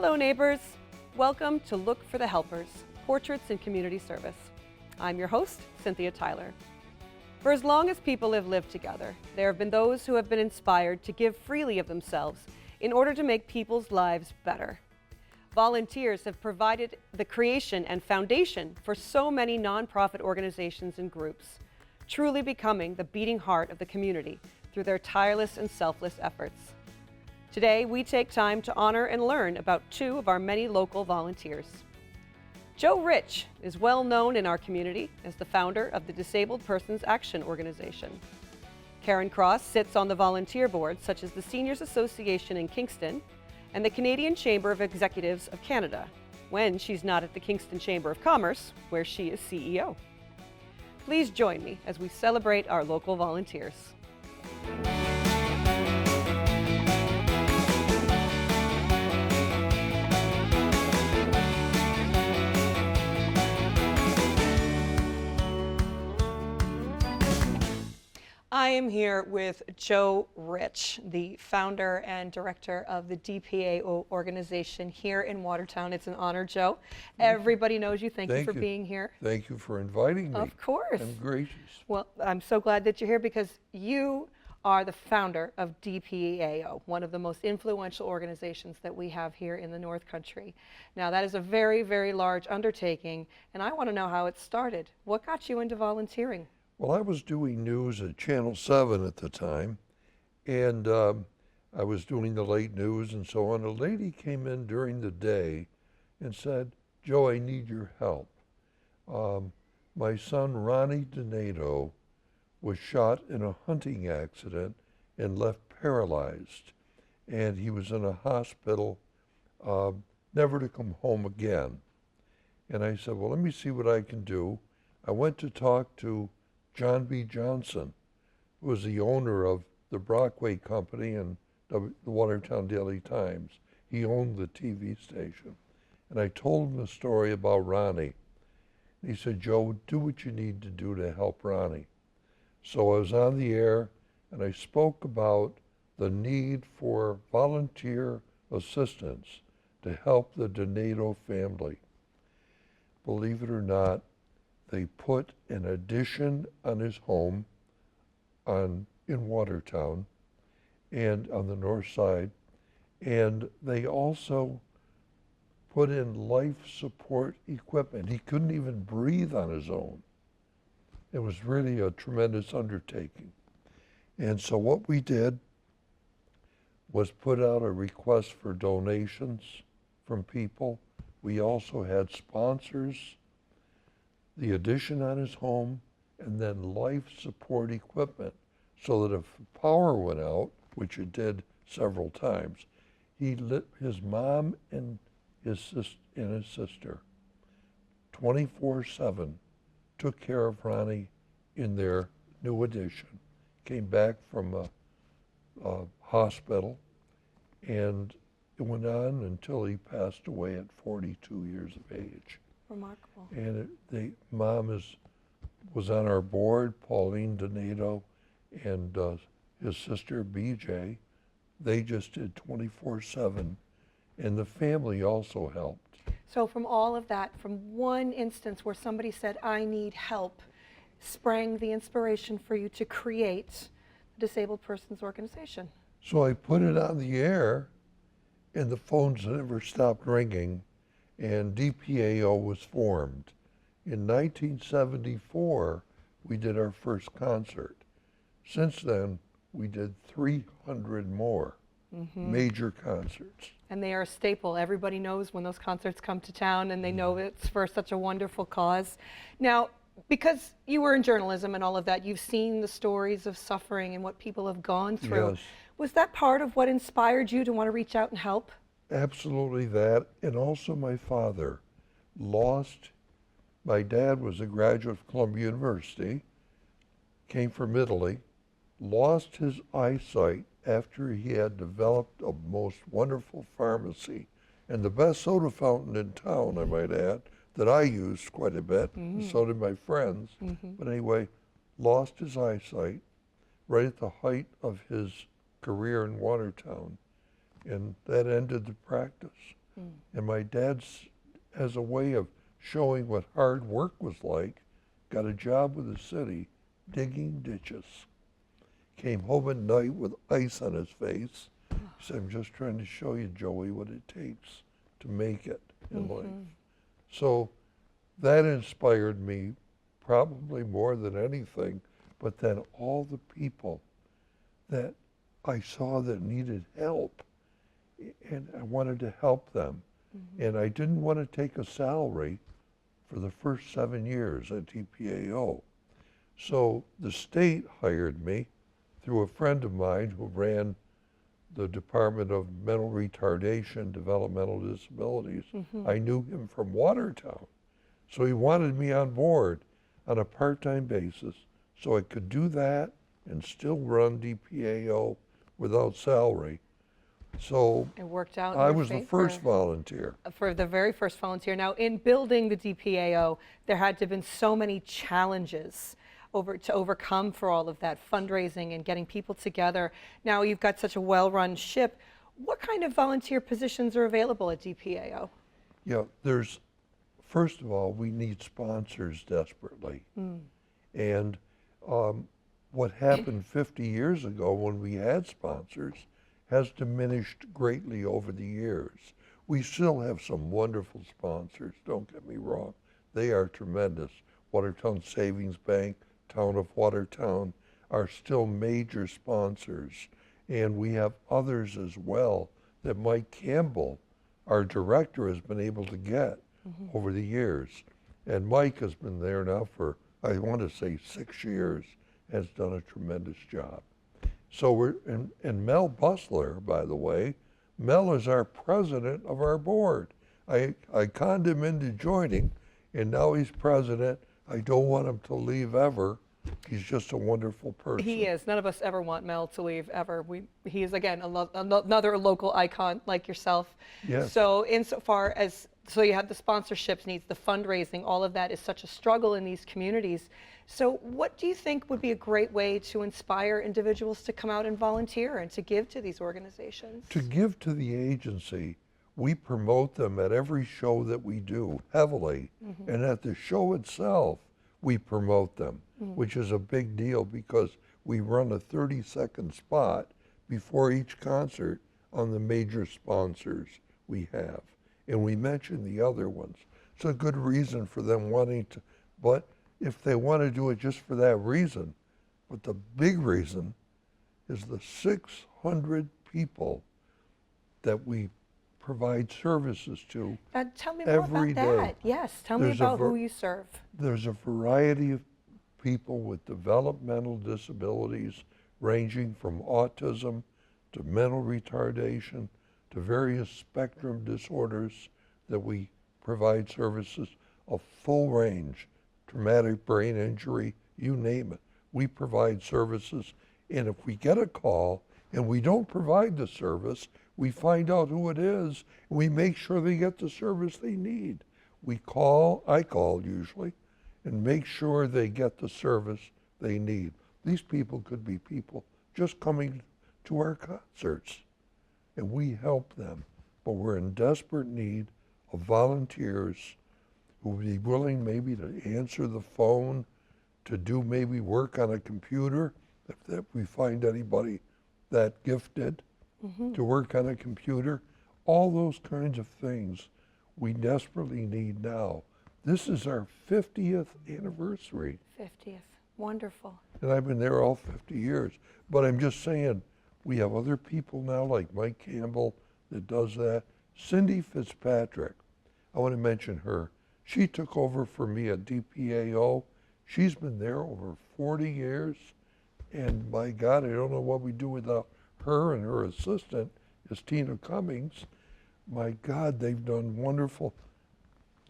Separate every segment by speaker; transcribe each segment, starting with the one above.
Speaker 1: Hello neighbors, welcome to Look for the Helpers, Portraits in Community Service. I'm your host, Cynthia Tyler. For as long as people have lived together, there have been those who have been inspired to give freely of themselves in order to make people's lives better. Volunteers have provided the creation and foundation for so many nonprofit organizations and groups, truly becoming the beating heart of the community through their tireless and selfless efforts. Today, we take time to honor and learn about two of our many local volunteers. Joe Rich is well known in our community as the founder of the Disabled Persons Action Organization. Karen Cross sits on the volunteer boards such as the Seniors Association in Kingston and the Canadian Chamber of Executives of Canada, when she's not at the Kingston Chamber of Commerce, where she is CEO. Please join me as we celebrate our local volunteers. I am here with Joe Rich, the founder and director of the DPAO organization here in Watertown. It's an honor, Joe. Everybody knows you. Thank you for being here.
Speaker 2: Thank you for inviting me.
Speaker 1: Of course.
Speaker 2: I'm gracious.
Speaker 1: Well, I'm so glad that you're here because you are the founder of DPAO, one of the most influential organizations that we have here in the North Country. Now, that is a very, very large undertaking, and I want to know how it started. What got you into volunteering?
Speaker 2: Well, I was doing news at Channel 7 at the time, and I was doing the late news and so on. A lady came in during the day and said, "Joe, I need your help. My son, Ronnie Donato, was shot in a hunting accident and left paralyzed, and he was in a hospital, never to come home again." And I said, well, let me see what I can do. I went to talk to John B. Johnson, who was the owner of the Brockway Company and the Watertown Daily Times. He owned the TV station. And I told him the story about Ronnie. He said, "Joe, do what you need to do to help Ronnie." So I was on the air and I spoke about the need for volunteer assistance to help the Donato family. Believe it or not, they put an addition on his home in Watertown and on the north side, and they also put in life support equipment. He couldn't even breathe on his own. It was really a tremendous undertaking. And so what we did was put out a request for donations from people. We also had sponsors, the addition on his home, and then life support equipment, so that if power went out, which it did several times, he lit his mom and his sister 24/7, took care of Ronnie in their new addition, came back from a hospital, and it went on until he passed away at 42 years of age.
Speaker 1: Remarkable.
Speaker 2: And Mom was on our board, Pauline Donato, and his sister, BJ. They just did 24/7, and the family also helped.
Speaker 1: So from all of that, from one instance where somebody said, "I need help," sprang the inspiration for you to create the Disabled Persons Organization.
Speaker 2: So I put it on the air, and the phones never stopped ringing, and DPAO was formed. In 1974, we did our first concert. Since then, we did 300 more major concerts.
Speaker 1: And they are a staple. Everybody knows when those concerts come to town, and they know it's for such a wonderful cause. Now, because you were in journalism and all of that, you've seen the stories of suffering and what people have gone through.
Speaker 2: Yes.
Speaker 1: Was that part of what inspired you to want to reach out and help?
Speaker 2: Absolutely that, and also my father my dad was a graduate of Columbia University, came from Italy, lost his eyesight after he had developed a most wonderful pharmacy and the best soda fountain in town, I might add, that I used quite a bit, and so did my friends. But anyway, lost his eyesight right at the height of his career in Watertown, and that ended the practice. And my dad's, as a way of showing what hard work was like, got a job with the city digging ditches. Came home at night with ice on his face. He said, I'm just trying to show you, Joey, what it takes to make it in life. So that inspired me probably more than anything, but then all the people that I saw that needed help, and I wanted to help them. And I didn't want to take a salary for the first 7 years at DPAO. So the state hired me through a friend of mine who ran the Department of Mental Retardation, Developmental Disabilities. I knew him from Watertown. So he wanted me on board on a part-time basis so I could do that and still run DPAO without salary. So
Speaker 1: It worked out in
Speaker 2: I
Speaker 1: your
Speaker 2: was the
Speaker 1: favor.
Speaker 2: first volunteer.
Speaker 1: For the very first volunteer. Now, in building the DPAO, there had to have been so many challenges to overcome for all of that fundraising and getting people together. Now you've got such a well-run ship. What kind of volunteer positions are available at DPAO?
Speaker 2: Yeah, first of all, we need sponsors desperately. And what happened 50 years ago when we had sponsors has diminished greatly over the years. We still have some wonderful sponsors, don't get me wrong. They are tremendous. Watertown Savings Bank, Town of Watertown are still major sponsors. And we have others as well that Mike Campbell, our director, has been able to get over the years. And Mike has been there now for, I want to say, 6 years, has done a tremendous job. So and Mel Busler, by the way, Mel is our president of our board. I conned him into joining, and now he's president. I don't want him to leave ever. He's just a wonderful person.
Speaker 1: He is. None of us ever want Mel to leave, ever. He is, again, another local icon like yourself.
Speaker 2: Yes.
Speaker 1: So insofar as, so you have the sponsorships needs, the fundraising, all of that is such a struggle in these communities. So what do you think would be a great way to inspire individuals to come out and volunteer and to give to these organizations?
Speaker 2: To give to the agency, we promote them at every show that we do heavily. And at the show itself, we promote them, which is a big deal because we run a 30-second spot before each concert on the major sponsors we have. And we mention the other ones. It's a good reason for them wanting to, but if they want to do it just for that reason, but the big reason is the 600 people that we provide services to
Speaker 1: Tell me more
Speaker 2: every
Speaker 1: about
Speaker 2: day.
Speaker 1: that. Yes, tell me
Speaker 2: There's a
Speaker 1: about who you serve.
Speaker 2: There's a variety of people with developmental disabilities ranging from autism to mental retardation to various spectrum disorders that we provide services, a full range, traumatic brain injury, you name it. We provide services, and if we get a call and we don't provide the service, we find out who it is, and we make sure they get the service they need. I call usually, and make sure they get the service they need. These people could be people just coming to our concerts, and we help them, but we're in desperate need of volunteers who would be willing maybe to answer the phone, to do maybe work on a computer, if we find anybody that gifted to work on a computer. All those kinds of things we desperately need now. This is our 50th anniversary.
Speaker 1: 50th. Wonderful.
Speaker 2: And I've been there all 50 years. But I'm just saying, we have other people now like Mike Campbell that does that. Cindy Fitzpatrick, I want to mention her. She took over for me at DPAO. She's been there over 40 years. And my God, I don't know what we do without her, and her assistant is Tina Cummings. My God, they've done wonderful.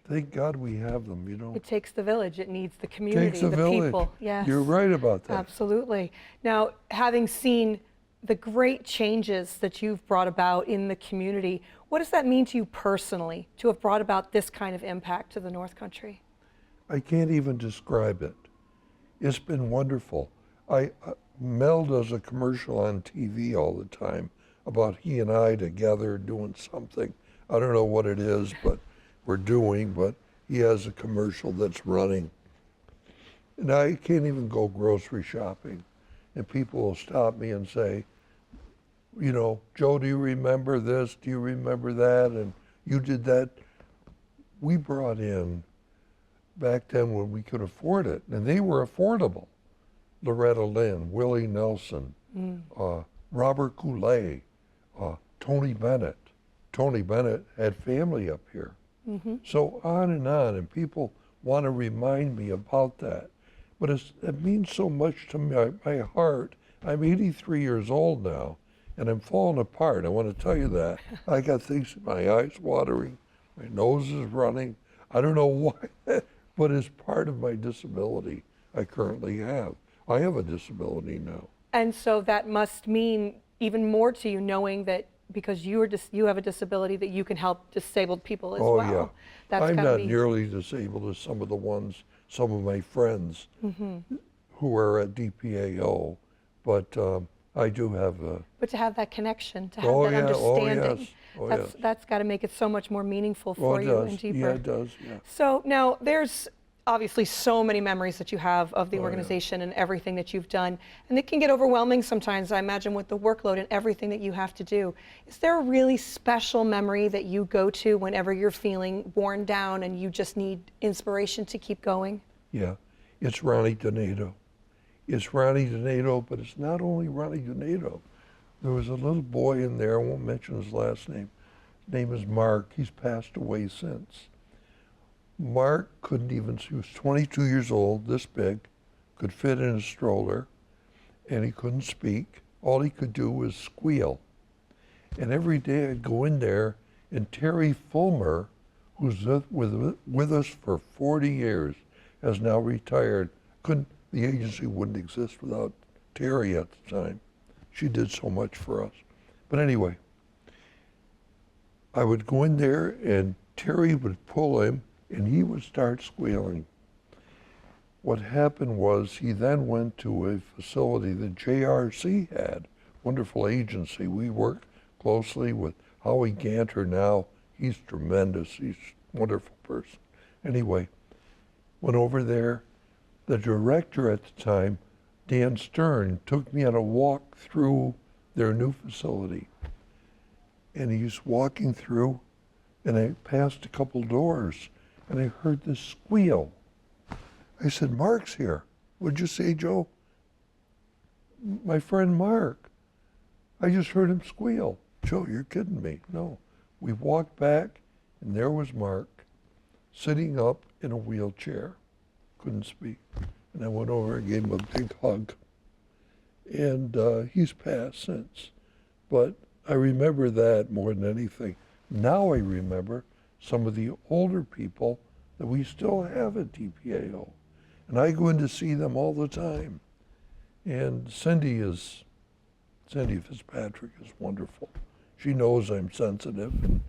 Speaker 2: Thank God we have them, you know.
Speaker 1: It takes the village. It needs the community,
Speaker 2: Takes a
Speaker 1: the
Speaker 2: village.
Speaker 1: people. Yes.
Speaker 2: You're right about that.
Speaker 1: Absolutely. Now, having seen the great changes that you've brought about in the community, what does that mean to you personally to have brought about this kind of impact to the North Country?
Speaker 2: I can't even describe it. It's been wonderful. Mel does a commercial on TV all the time about he and I together doing something. I don't know what it is, but he has a commercial that's running. And I can't even go grocery shopping. And people will stop me and say, you know, Joe, do you remember this? Do you remember that? And you did that. We brought in, back then when we could afford it, and they were affordable. Loretta Lynn, Willie Nelson, Robert Goulet, Tony Bennett. Tony Bennett had family up here. So on, and people want to remind me about that. But it means so much to my heart. I'm 83 years old now, and I'm falling apart. I want to tell you that. I got things in my eyes watering, my nose is running. I don't know why, but it's part of my disability I currently have. I have a disability now.
Speaker 1: And so that must mean even more to you, knowing that because you have a disability, that you can help disabled people as well.
Speaker 2: Yeah.
Speaker 1: That's
Speaker 2: I'm
Speaker 1: gotta
Speaker 2: not
Speaker 1: be...
Speaker 2: nearly disabled as some of my friends who are at DPAO, but I do have a...
Speaker 1: But to have that connection, to have that understanding, that's got to make it so much more meaningful for you and deeper.
Speaker 2: Yeah, it does, yeah.
Speaker 1: So now there's obviously so many memories that you have of the organization and everything that you've done, and it can get overwhelming sometimes, I imagine, with the workload and everything that you have to do. Is there a really special memory that you go to whenever you're feeling worn down and you just need inspiration to keep going?
Speaker 2: Yeah, it's Ronnie Donato. It's Ronnie Donato, but it's not only Ronnie Donato. There was a little boy in there, I won't mention his last name. His name is Mark. He's passed away since. Mark couldn't even, he was 22 years old, this big, could fit in a stroller, and he couldn't speak. All he could do was squeal. And every day I'd go in there, and Terry Fulmer, who's with us for 40 years, has now retired. The agency wouldn't exist without Terry at the time. She did so much for us. But anyway, I would go in there and Terry would pull him and he would start squealing. What happened was he then went to a facility that JRC had, wonderful agency. We work closely with Howie Ganter now. He's tremendous. He's a wonderful person. Anyway, went over there. The director at the time, Dan Stern, took me on a walk through their new facility. And he's walking through, and I passed a couple doors, and I heard this squeal. I said, Mark's here. What'd you say, Joe? My friend Mark. I just heard him squeal. Joe, you're kidding me. No. We walked back, and there was Mark, sitting up in a wheelchair. Couldn't speak. And I went over and gave him a big hug. And he's passed since. But I remember that more than anything. Now I remember some of the older people that we still have at DPAO. And I go in to see them all the time. And Cindy Fitzpatrick is wonderful. She knows I'm sensitive and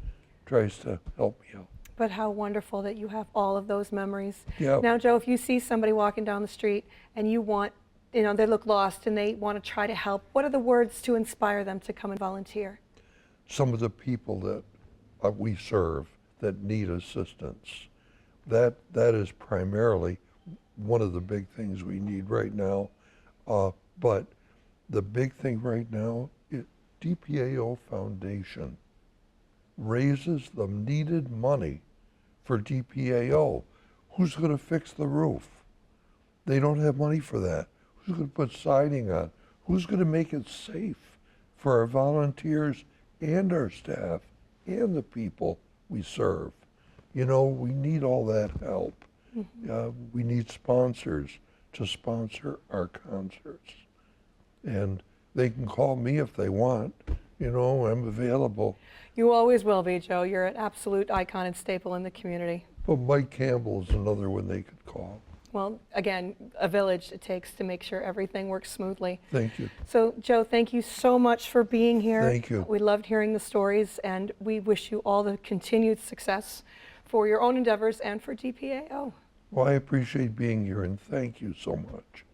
Speaker 2: tries to help me out.
Speaker 1: But how wonderful that you have all of those memories.
Speaker 2: Yeah.
Speaker 1: Now, Joe, if you see somebody walking down the street and you want, they look lost and they want to try to help, what are the words to inspire them to come and volunteer?
Speaker 2: Some of the people that we serve that need assistance, that is primarily one of the big things we need right now. But the big thing right now, DPAO Foundation raises the needed money for DPAO. Who's going to fix the roof? They don't have money for that. Who's going to put siding on? Who's going to make it safe for our volunteers and our staff and the people we serve? You know, we need all that help. We need sponsors to sponsor our concerts. And they can call me if they want. You know, I'm available.
Speaker 1: You always will be, Joe. You're an absolute icon and staple in the community.
Speaker 2: But Mike Campbell is another one they could call.
Speaker 1: Well, again, a village it takes to make sure everything works smoothly.
Speaker 2: Thank you.
Speaker 1: So, Joe, thank you so much for being here.
Speaker 2: Thank you.
Speaker 1: We loved hearing the stories, and we wish you all the continued success for your own endeavors and for DPAO.
Speaker 2: Well, I appreciate being here, and thank you so much.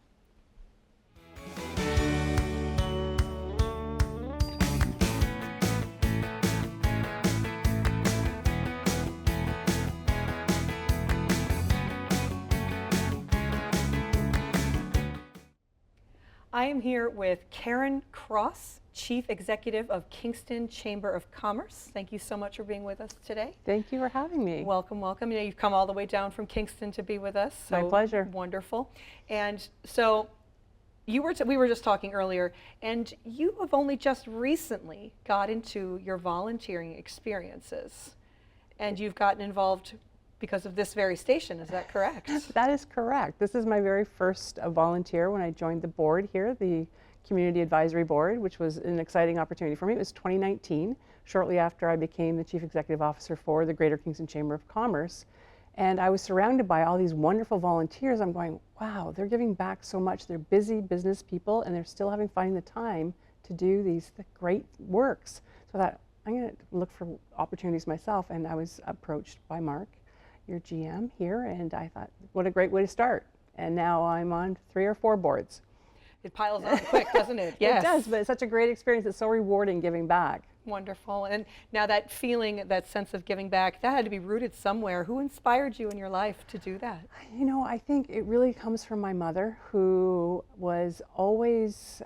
Speaker 1: I am here with Karen Cross, Chief Executive of Kingston Chamber of Commerce. Thank you so much for being with us today.
Speaker 3: Thank you for having me.
Speaker 1: Welcome, welcome. You know, you've come all the way down from Kingston to be with us.
Speaker 3: My pleasure.
Speaker 1: Wonderful. And so we were just talking earlier, and you have only just recently got into your volunteering experiences, and you've gotten involved because of this very station. Is that correct?
Speaker 3: That is correct. This is my very first volunteer when I joined the board here, the Community Advisory Board, which was an exciting opportunity for me. It was 2019, shortly after I became the Chief Executive Officer for the Greater Kingston Chamber of Commerce. And I was surrounded by all these wonderful volunteers. I'm going, wow, they're giving back so much. They're busy business people, and they're still finding the time to do these great works. So I thought, I'm going to look for opportunities myself. And I was approached by Mark, your GM here, and I thought, what a great way to start. And now I'm on 3 or 4 boards.
Speaker 1: It piles on quick, doesn't it? Yes.
Speaker 3: It does, but it's such a great experience. It's so rewarding giving back.
Speaker 1: Wonderful. And now that feeling, that sense of giving back, that had to be rooted somewhere. Who inspired you in your life to do that?
Speaker 3: You know, I think it really comes from my mother, who was always,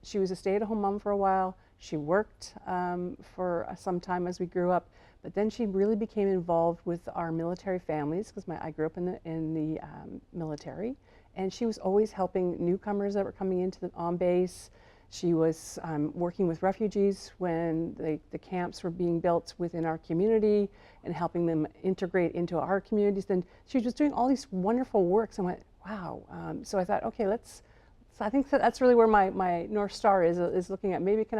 Speaker 3: she was a stay-at-home mom for a while. She worked for some time as we grew up, but then she really became involved with our military families, because I grew up in the military, and she was always helping newcomers that were coming into on base. She was working with refugees when the camps were being built within our community and helping them integrate into our communities. And she was doing all these wonderful works. And I went, wow. So I thought, okay, I think that's really where my North Star is looking at. Maybe can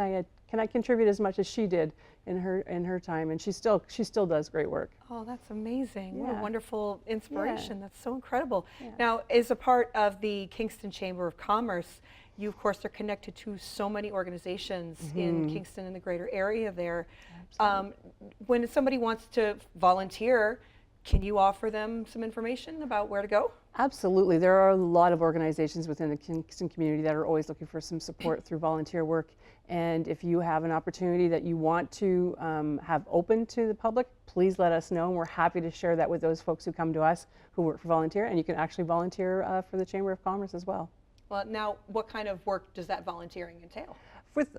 Speaker 3: I contribute as much as she did in her time? And she still does great work.
Speaker 1: Oh, that's amazing.
Speaker 3: Yeah.
Speaker 1: What a wonderful inspiration.
Speaker 3: Yeah.
Speaker 1: That's so incredible.
Speaker 3: Yeah.
Speaker 1: Now, as a part of the Kingston Chamber of Commerce, you, of course, are connected to so many organizations in Kingston and the greater area there. When somebody wants to volunteer, can you offer them some information about where to go?
Speaker 3: Absolutely. There are a lot of organizations within the Kingston community that are always looking for some support through volunteer work. And if you have an opportunity that you want to have open to the public, please let us know. And we're happy to share that with those folks who come to us who work for volunteer. And you can actually volunteer for the Chamber of Commerce as well.
Speaker 1: Well, now, what kind of work does that volunteering entail?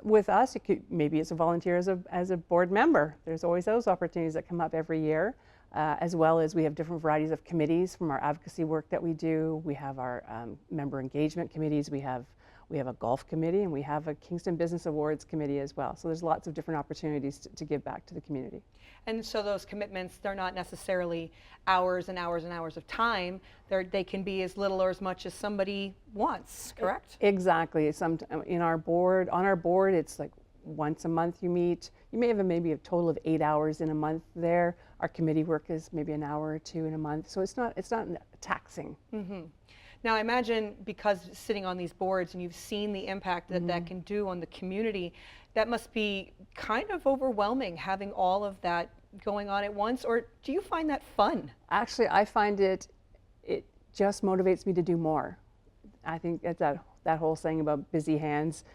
Speaker 3: With us, maybe it's a volunteer as a board member. There's always those opportunities that come up every year, as well as we have different varieties of committees from our advocacy work that we do. We have our member engagement committees. We have a golf committee, and we have a Kingston Business Awards committee as well. So there's lots of different opportunities to give back to the community.
Speaker 1: And so those commitments, they're not necessarily hours and hours and hours of time. They can be as little or as much as somebody wants, correct?
Speaker 3: Exactly. On our board, it's like once a month you meet. You may have maybe a total of 8 hours in a month there. Our committee work is maybe an hour or 2 in a month. So it's not taxing.
Speaker 1: Mm-hmm. Now, I imagine, because sitting on these boards and you've seen the impact that that can do on the community, that must be kind of overwhelming, having all of that going on at once. Or do you find that fun?
Speaker 3: Actually, I find it just motivates me to do more. I think it's that whole saying about busy hands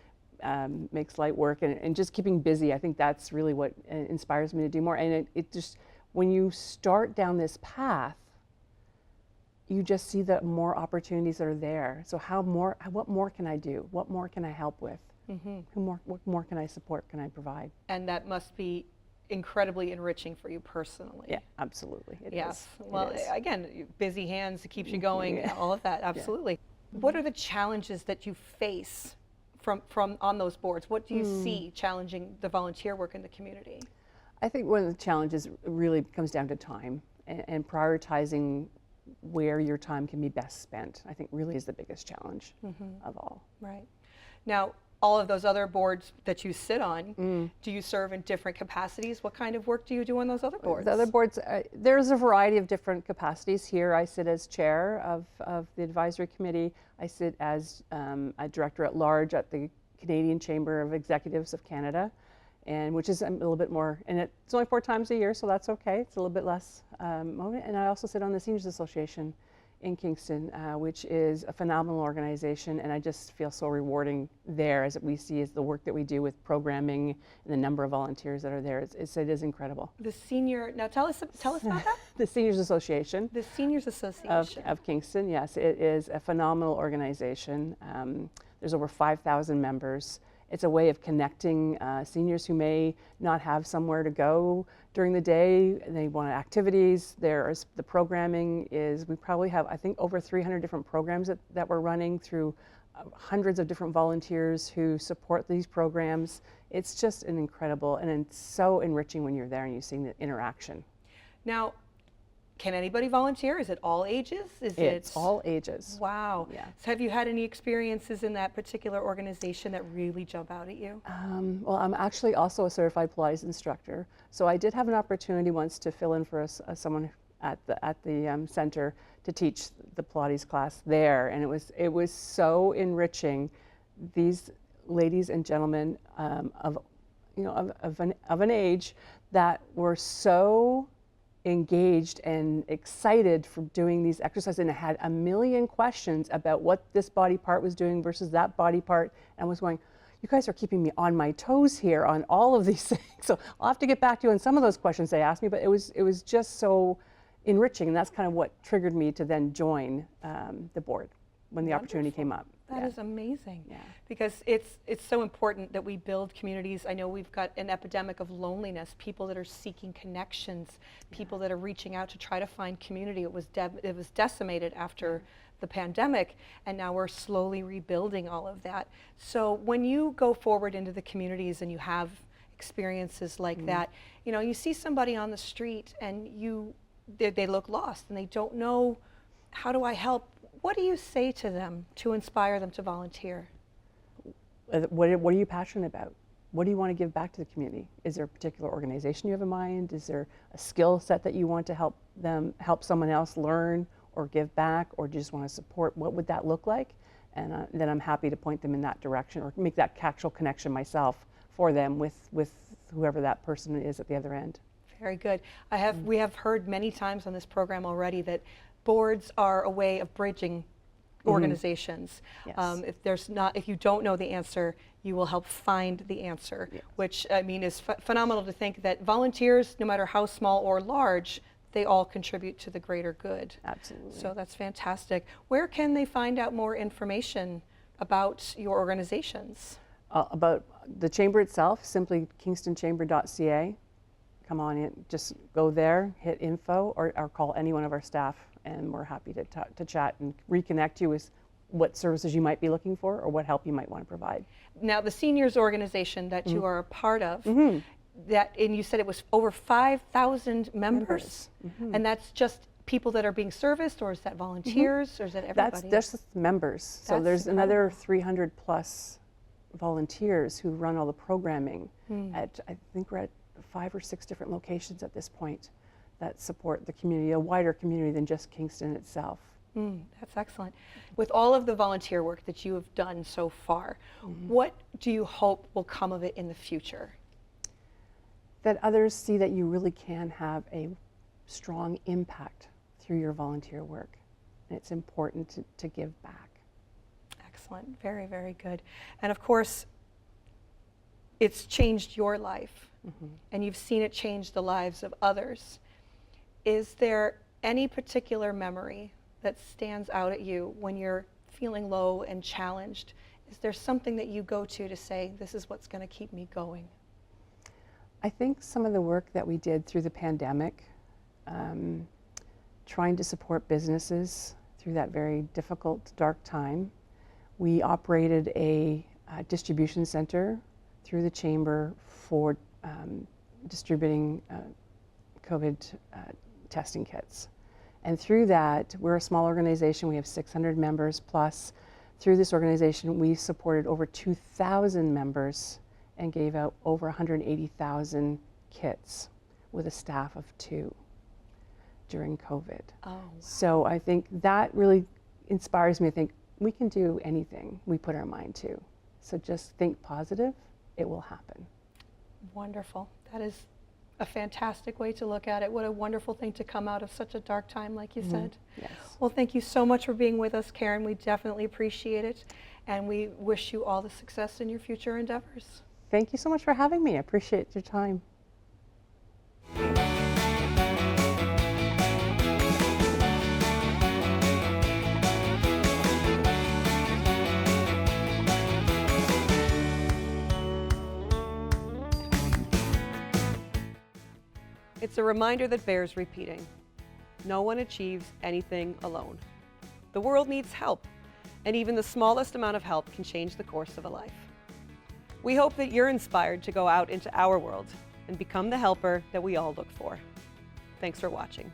Speaker 3: makes light work, and just keeping busy. I think that's really what inspires me to do more. And it just, when you start down this path, you just see the more opportunities that are there. So what more can I do? What more can I help with? What more can I support, can I provide?
Speaker 1: And that must be incredibly enriching for you personally.
Speaker 3: Yeah, absolutely. It
Speaker 1: yes.
Speaker 3: is.
Speaker 1: Well,
Speaker 3: It is.
Speaker 1: Again, busy hands keeps you going,
Speaker 3: Yeah.
Speaker 1: all of that, absolutely. What are the challenges that you face from on those boards? What do you see challenging the volunteer work in the community?
Speaker 3: I think one of the challenges really comes down to time and prioritizing where your time can be best spent. I think really is the biggest challenge of all.
Speaker 1: Right. Now, all of those other boards that you sit on, do you serve in different capacities? What kind of work do you do on those other boards?
Speaker 3: The other boards, there's a variety of different capacities here. I sit as chair of the advisory committee. I sit as a director at large at the Canadian Chamber of Executives of Canada, and which is a little bit more, and it's only 4 times a year, so that's okay. It's a little bit less moment. And I also sit on the Seniors Association in Kingston, which is a phenomenal organization, and I just feel so rewarding there, as we see as the work that we do with programming and the number of volunteers that are there. It is incredible.
Speaker 1: The senior, now tell us about that.
Speaker 3: The Seniors Association.
Speaker 1: The Seniors Association.
Speaker 3: Of Kingston, yes. It is a phenomenal organization. There's over 5,000 members. It's a way of connecting seniors who may not have somewhere to go during the day. They want activities. There's the programming is, we probably have, I think, over 300 different programs that we're running through hundreds of different volunteers who support these programs. It's just an incredible, and it's so enriching when you're there and you see the interaction.
Speaker 1: Now, can anybody volunteer? Is it all ages?
Speaker 3: It's all ages.
Speaker 1: Wow.
Speaker 3: Yeah.
Speaker 1: So have you had any experiences in that particular organization that really jump out at you?
Speaker 3: Well, I'm actually also a certified Pilates instructor, so I did have an opportunity once to fill in for someone at the center to teach the Pilates class there, and it was so enriching. These ladies and gentlemen of an age that were so engaged and excited for doing these exercises, and had a million questions about what this body part was doing versus that body part, and was going, you guys are keeping me on my toes here on all of these things. So I'll have to get back to you on some of those questions they asked me, but it was just so enriching, and that's kind of what triggered me to then join the board when the opportunity came up.
Speaker 1: That is amazing.
Speaker 3: Yeah.
Speaker 1: Because it's so important that we build communities. I know we've got an epidemic of loneliness, people that are seeking connections, people that are reaching out to try to find community. It was decimated after the pandemic, and now we're slowly rebuilding all of that. So when you go forward into the communities and you have experiences like that, you see somebody on the street and they look lost and they don't know, how do I help? What do you say to them to inspire them to volunteer?
Speaker 3: What are you passionate about? What do you want to give back to the community? Is there a particular organization you have in mind? Is there a skill set that you want to help someone else learn or give back, or do you just want to support? What would that look like? And then I'm happy to point them in that direction or make that actual connection myself for them with whoever that person is at the other end.
Speaker 1: Very good. We have heard many times on this program already that boards are a way of bridging organizations.
Speaker 3: Yes.
Speaker 1: If you don't know the answer, you will help find the answer,
Speaker 3: yes.
Speaker 1: Which I mean is phenomenal to think that volunteers, no matter how small or large, they all contribute to the greater good.
Speaker 3: Absolutely.
Speaker 1: So that's fantastic. Where can they find out more information about your organizations?
Speaker 3: About the chamber itself, simply kingstonchamber.ca. Come on in, just go there, hit info, or call any one of our staff, and we're happy to chat and reconnect you with what services you might be looking for or what help you might want to provide.
Speaker 1: Now, the seniors organization that you are a part of, and you said it was over 5,000 members, and that's just people that are being serviced, or is that volunteers, or is that everybody?
Speaker 3: That's just members. So there's
Speaker 1: incredible.
Speaker 3: another 300 plus volunteers who run all the programming at, I think we're at 5 or 6 different locations at this point that support the community, a wider community than just Kingston itself.
Speaker 1: That's excellent. With all of the volunteer work that you have done so far, what do you hope will come of it in the future?
Speaker 3: That others see that you really can have a strong impact through your volunteer work. And it's important to give back.
Speaker 1: Excellent. Very, very good. And of course, it's changed your life, and you've seen it change the lives of others. Is there any particular memory that stands out at you when you're feeling low and challenged? Is there something that you go to say, this is what's going to keep me going?
Speaker 3: I think some of the work that we did through the pandemic, trying to support businesses through that very difficult, dark time. We operated a distribution center through the chamber for distributing COVID testing kits. And through that, we're a small organization, we have 600 members plus. Through this organization, we supported over 2,000 members and gave out over 180,000 kits with a staff of 2 during COVID.
Speaker 1: Oh.
Speaker 3: So I think that really inspires me to think we can do anything we put our mind to. So just think positive, it will happen.
Speaker 1: Wonderful. That is a fantastic way to look at it. What a wonderful thing to come out of such a dark time, like you said.
Speaker 3: Yes.
Speaker 1: Well, thank you so much for being with us, Karen. We definitely appreciate it, and we wish you all the success in your future endeavors.
Speaker 3: Thank you so much for having me. I appreciate your time.
Speaker 1: It's a reminder that bears repeating. No one achieves anything alone. The world needs help, and even the smallest amount of help can change the course of a life. We hope that you're inspired to go out into our world and become the helper that we all look for. Thanks for watching.